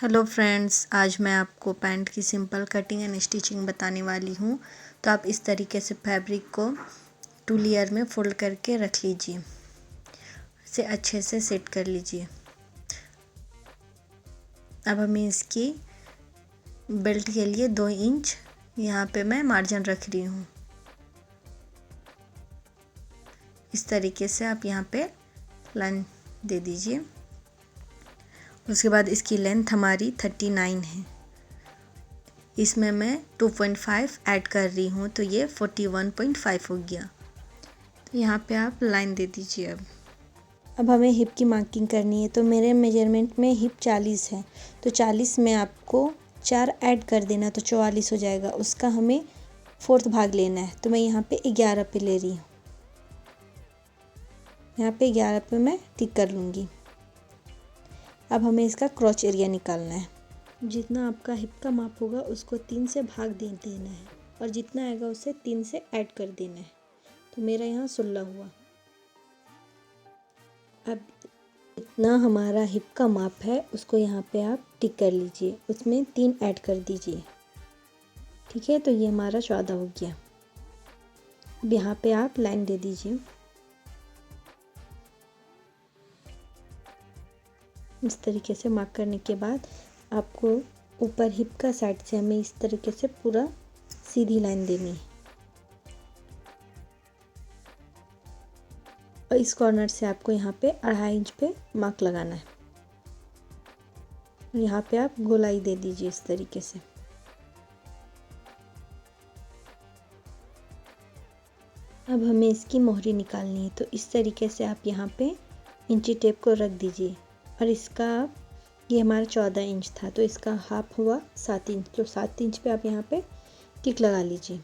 Hello friends, आज मैं आपको पैंट की सिंपल कटिंग एंड स्टिचिंग बताने वाली हूँ। तो आप इस तरीके से फैब्रिक को 2 लेयर में फोल्ड करके रख लीजिए। इसे अच्छे से सेट कर लीजिए। अब हमें इसकी बेल्ट के लिए 2 इंच यहाँ पे मैं मार्जिन रख रही हूँ। इस तरीके से आप यहाँ पे लाइन दे दीजिए। उसके बाद इसकी लेंथ हमारी 39 है। इसमें मैं 2.5 ऐड कर रही हूँ, तो ये 41.5 हो गया। तो यहाँ पे आप लाइन दे दीजिए। अब हमें हिप की मार्किंग करनी है। तो मेरे मेजरमेंट में हिप 40 है, तो 40 में आपको 4 ऐड कर देना, तो 44 हो जाएगा। उसका हमें 4th भाग लेना है, तो मैं यहाँ पे 11 पे ले रही हूँ। यहाँ पे 11 पे मैं टिक कर लूँगी। अब हमें इसका क्रॉच एरिया निकालना है। जितना आपका हिप का माप होगा उसको 3 से भाग दे देना है, और जितना आएगा उसे 3 से ऐड कर देना है। तो मेरा यहाँ 16 हुआ। अब इतना हमारा हिप का माप है, उसको यहाँ पे आप टिक कर लीजिए। उसमें 3 ऐड कर दीजिए। ठीक है, तो ये हमारा 14 हो गया। अब यहाँ पे आप लाइन दे दीजिए। इस तरीके से मार्क करने के बाद आपको ऊपर हिप का साइड से हमें इस तरीके से पूरा सीधी लाइन देनी है, और इस कॉर्नर से आपको यहाँ पे 2.5 इंच पे मार्क लगाना है। यहाँ पे आप गोलाई दे दीजिए इस तरीके से। अब हमें इसकी मोहरी निकालनी है, तो इस तरीके से आप यहाँ पे इंची टेप को रख दीजिए। और इसका ये हमारा 14 इंच था, तो इसका हाफ हुआ 7 इंच। तो 7 इंच पे आप यहाँ पे टिक लगा लीजिए।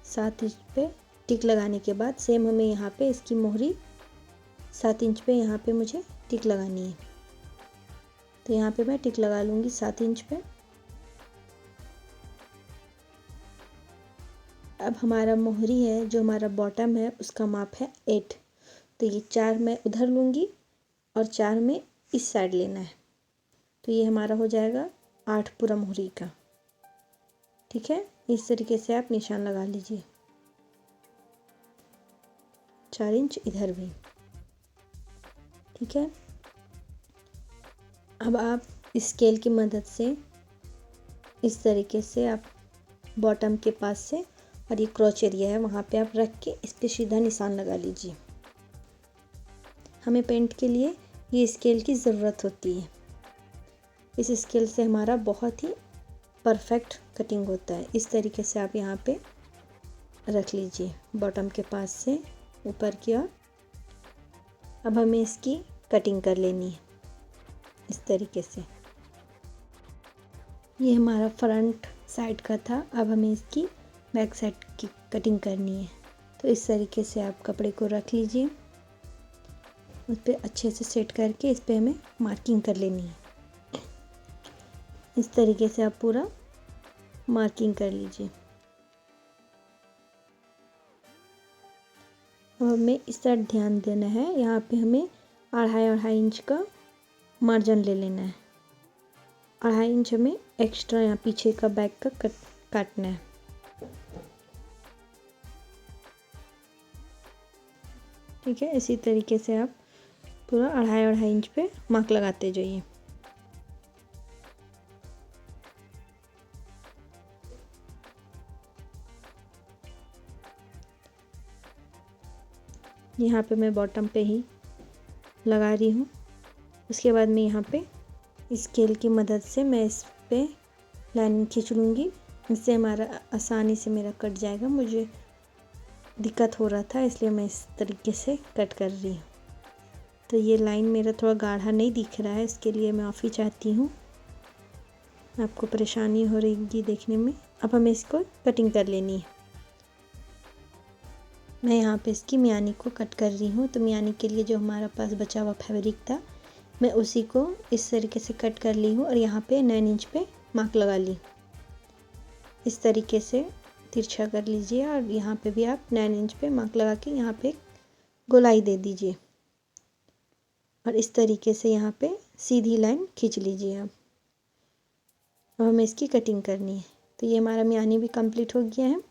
7 इंच पे टिक लगाने के बाद सेम हमें यहाँ पे इसकी मोहरी 7 इंच पे यहाँ पे मुझे टिक लगानी है। तो यहाँ पे मैं टिक लगा लूँगी 7 इंच पे। अब हमारा मोहरी है, जो हमारा बॉटम है, उसका माप है 8। तो ये 4 मैं उधर लूँगी और 4 में इस साइड लेना है। तो ये हमारा हो जाएगा 8 पूरा मोहरी का। ठीक है, इस तरीके से आप निशान लगा लीजिए। 4 इंच इधर भी। ठीक है, अब आप स्केल की मदद से इस तरीके से आप बॉटम के पास से, और ये क्रॉच एरिया है, वहाँ पे आप रख के इस पे सीधा निशान लगा लीजिए। हमें पेंट के लिए ये स्केल की ज़रूरत होती है। इस स्केल से हमारा बहुत ही परफेक्ट कटिंग होता है। इस तरीके से आप यहाँ पे रख लीजिए बॉटम के पास से ऊपर की ओर। अब हमें इसकी कटिंग कर लेनी है इस तरीके से। ये हमारा फ्रंट साइड का था। अब हमें इसकी बैक साइड की कटिंग करनी है। तो इस तरीके से आप कपड़े को रख लीजिए, उस पर अच्छे से सेट करके इस पर हमें मार्किंग कर लेनी है। इस तरीके से आप पूरा मार्किंग कर लीजिए। और हमें इस तरह ध्यान देना है, यहाँ पे हमें 2.5 इंच का मार्जिन ले लेना है। 2.5 इंच हमें एक्स्ट्रा यहाँ पीछे का बैक का काटना है। ठीक है, इसी तरीके से आप पूरा 2.5 इंच पे मार्क लगाते जाइए। यहाँ पे मैं बॉटम पे ही लगा रही हूँ। उसके बाद मैं यहाँ पे स्केल की मदद से मैं इस पे लाइन खींच लूँगी। इससे हमारा आसानी से मेरा कट जाएगा। मुझे दिक्कत हो रहा था, इसलिए मैं इस तरीके से कट कर रही हूँ। तो ये लाइन मेरा थोड़ा गाढ़ा नहीं दिख रहा है, इसके लिए मैं माफ़ी चाहती हूँ, आपको परेशानी हो रही देखने में। अब हमें इसको कटिंग कर लेनी है। मैं यहाँ पे इसकी मियानी को कट कर रही हूँ। तो मियानी के लिए जो हमारा पास बचा हुआ फैब्रिक था, मैं उसी को इस तरीके से कट कर ली हूँ, और यहाँ पे 9 इंच पे मार्क लगा ली। इस तरीके से तिरछा कर लीजिए, और यहाँ पे भी आप 9 इंच पे मार्क लगा के यहाँ पे गोलाई दे दीजिए। और इस तरीके से यहाँ पे सीधी लाइन खींच लीजिए आप। अब हमें इसकी कटिंग करनी है। तो ये हमारा मियानी भी कंप्लीट हो गया है।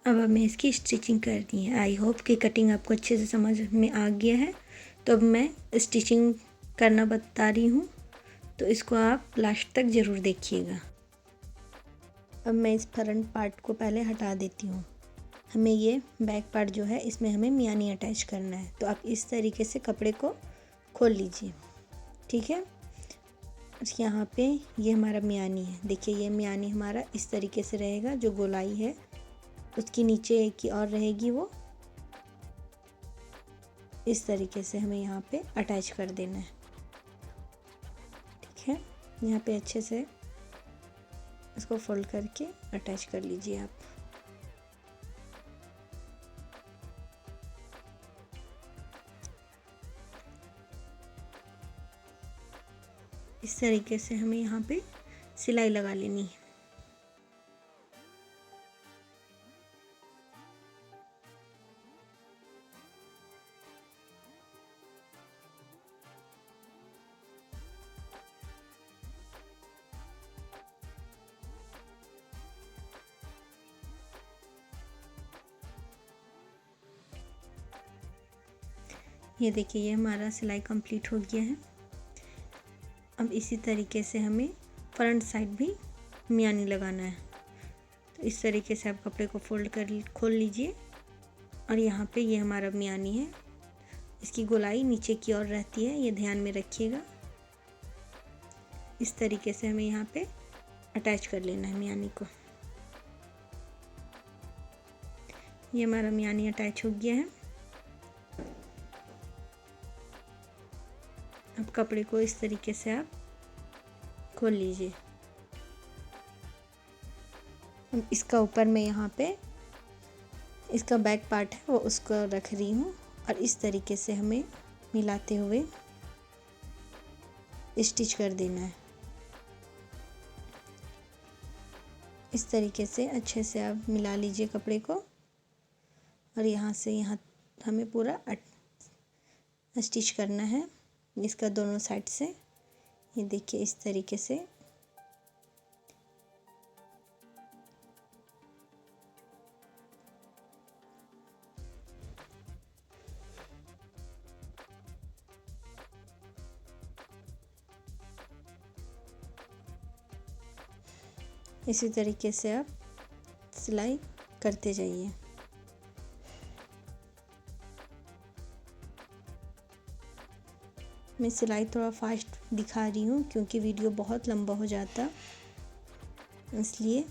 अब हमें इसकी स्टिचिंग करनी है। आई होप कि कटिंग आपको अच्छे से समझ में आ गया है। तो अब मैं स्टिचिंग करना बता रही हूँ, तो इसको आप लास्ट तक ज़रूर देखिएगा। अब मैं इस फ्रंट पार्ट को पहले हटा देती हूँ। हमें ये बैक पार्ट जो है इसमें हमें मियानी अटैच करना है। तो आप इस तरीके से कपड़े को खोल लीजिए, ठीक है। यहाँ पे ये हमारा मियानी है। देखिए ये मियानी हमारा इस तरीके से रहेगा। जो गोलाई है उसकी नीचे एक की और रहेगी, वो इस तरीके से हमें यहाँ पे अटैच कर देना है, ठीक है। यहाँ पे अच्छे से इसको फोल्ड करके अटैच कर लीजिए आप। इस तरीके से हमें यहाँ पे सिलाई लगा लेनी है। ये देखिए ये हमारा सिलाई कंप्लीट हो गया है। अब इसी तरीके से हमें फ्रंट साइड भी मियानी लगाना है। तो इस तरीके से आप कपड़े को खोल लीजिए और यहाँ पे ये हमारा मियानी है। इसकी गोलाई नीचे की ओर रहती है, ये ध्यान में रखिएगा। इस तरीके से हमें यहाँ पे अटैच कर लेना है मियानी को। ये हमारा मियानी अटैच हो गया है। अब कपड़े को इस तरीके से आप खोल लीजिए। अब इसका ऊपर मैं यहाँ पे इसका बैक पार्ट है वो उसको रख रही हूँ और इस तरीके से हमें मिलाते हुए स्टिच कर देना है। इस तरीके से अच्छे से आप मिला लीजिए कपड़े को और यहाँ से यहाँ हमें पूरा स्टिच करना है इसका दोनों साइड से। ये देखिए इस तरीके से इसी तरीके से आप सिलाई करते जाइए। मैं सिलाई थोड़ा फास्ट दिखा रही हूँ क्योंकि वीडियो बहुत लंबा हो जाता, इसलिए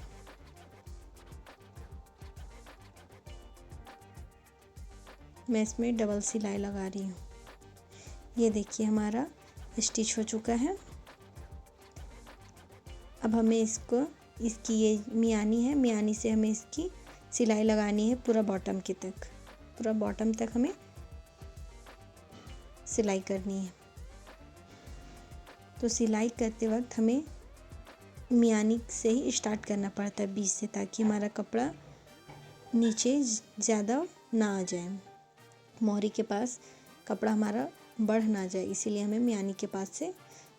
मैं इसमें डबल सिलाई लगा रही हूँ। ये देखिए हमारा स्टिच हो चुका है। अब हमें इसकी ये मियानी है, मियानी से हमें इसकी सिलाई लगानी है पूरा बॉटम के तक। पूरा बॉटम तक हमें सिलाई करनी है। तो सिलाई करते वक्त हमें मियानी से ही स्टार्ट करना पड़ता है बीच से, ताकि हमारा कपड़ा नीचे ज़्यादा ना आ जाए, मोहरी के पास कपड़ा हमारा बढ़ ना जाए, इसीलिए हमें मियानी के पास से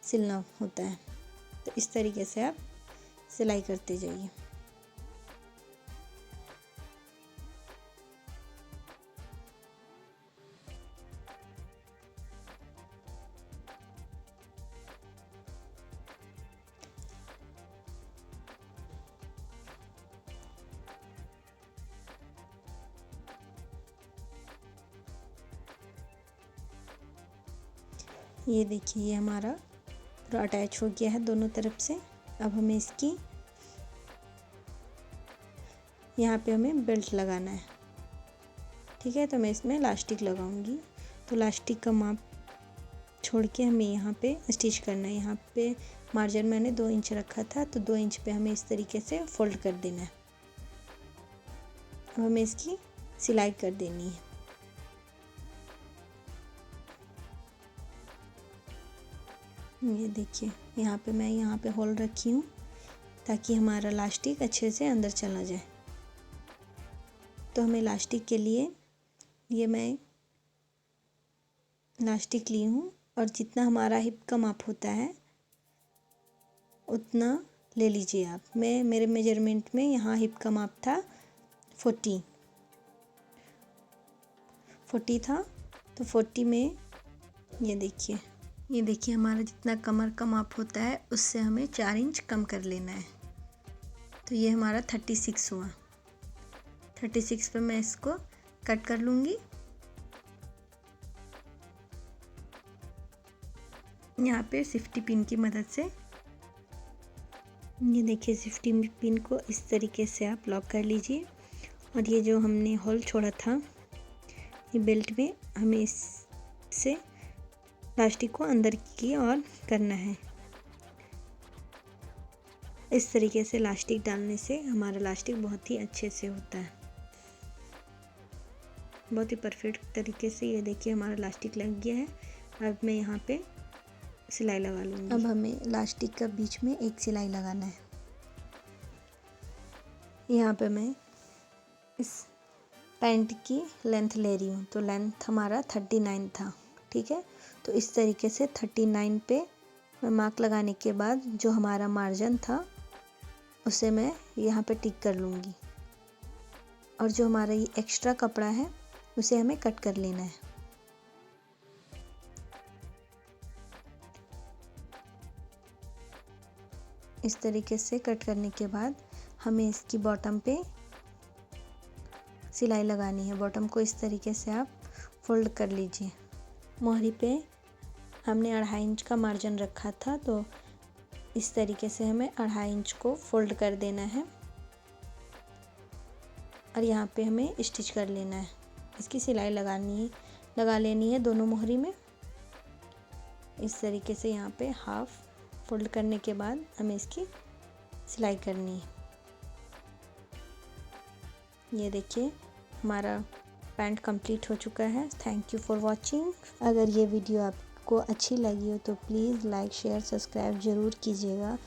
सिलना होता है। तो इस तरीके से आप सिलाई करते जाइए। ये देखिए ये हमारा पूरा अटैच हो गया है दोनों तरफ से। अब हमें इसकी यहाँ पे हमें बेल्ट लगाना है, ठीक है। तो मैं इसमें इलास्टिक लगाऊंगी। तो इलास्टिक का माप छोड़ के हमें यहाँ पे स्टिच करना है। यहाँ पे मार्जिन मैंने 2 इंच रखा था, तो 2 इंच पे हमें इस तरीके से फोल्ड कर देना है। अब हमें इसकी सिलाई कर देनी है। ये देखिए यहाँ पे मैं यहाँ पे होल रखी हूँ ताकि हमारा इलास्टिक अच्छे से अंदर चला जाए। तो हमें इलास्टिक के लिए ये मैं इलास्टिक ली हूँ और जितना हमारा हिप का माप होता है उतना ले लीजिए आप। मेरे मेजरमेंट में यहाँ हिप का माप था 40 था, तो 40 में ये देखिए हमारा जितना कमर का माप होता है उससे हमें 4 इंच कम कर लेना है। तो ये हमारा 36 हुआ। 36 पे मैं इसको कट कर लूँगी। यहाँ पे सेफ्टी पिन की मदद से, ये देखिए सेफ्टी पिन को इस तरीके से आप लॉक कर लीजिए। और ये जो हमने होल छोड़ा था ये बेल्ट में, हमें इससे प्लास्टिक को अंदर की ओर करना है। इस तरीके से इलास्टिक डालने से हमारा इलास्टिक बहुत ही अच्छे से होता है, बहुत ही परफेक्ट तरीके से। ये देखिए हमारा इलास्टिक लग गया है। अब मैं यहाँ पे सिलाई लगा लूँगी। अब हमें इलास्टिक का बीच में एक सिलाई लगाना है। यहाँ पे मैं इस पैंट की लेंथ ले रही हूँ, तो लेंथ हमारा 39 था, ठीक है। तो इस तरीके से 39 पे मैं मार्क लगाने के बाद जो हमारा मार्जिन था उसे मैं यहाँ पे टिक कर लूँगी। और जो हमारा ये एक्स्ट्रा कपड़ा है उसे हमें कट कर लेना है। इस तरीके से कट करने के बाद हमें इसकी बॉटम पे सिलाई लगानी है। बॉटम को इस तरीके से आप फोल्ड कर लीजिए। मोहरी पे हमने 2.5 इंच का मार्जिन रखा था, तो इस तरीके से हमें 2.5 इंच को फोल्ड कर देना है और यहाँ पे हमें स्टिच कर लेना है। इसकी सिलाई लगा लेनी है दोनों मोहरी में। इस तरीके से यहाँ पे हाफ फोल्ड करने के बाद हमें इसकी सिलाई करनी है। ये देखिए हमारा पैंट कंप्लीट हो चुका है। Thank you for watching. अगर ये वीडियो आपको अच्छी लगी हो तो प्लीज़ लाइक शेयर सब्सक्राइब ज़रूर कीजिएगा।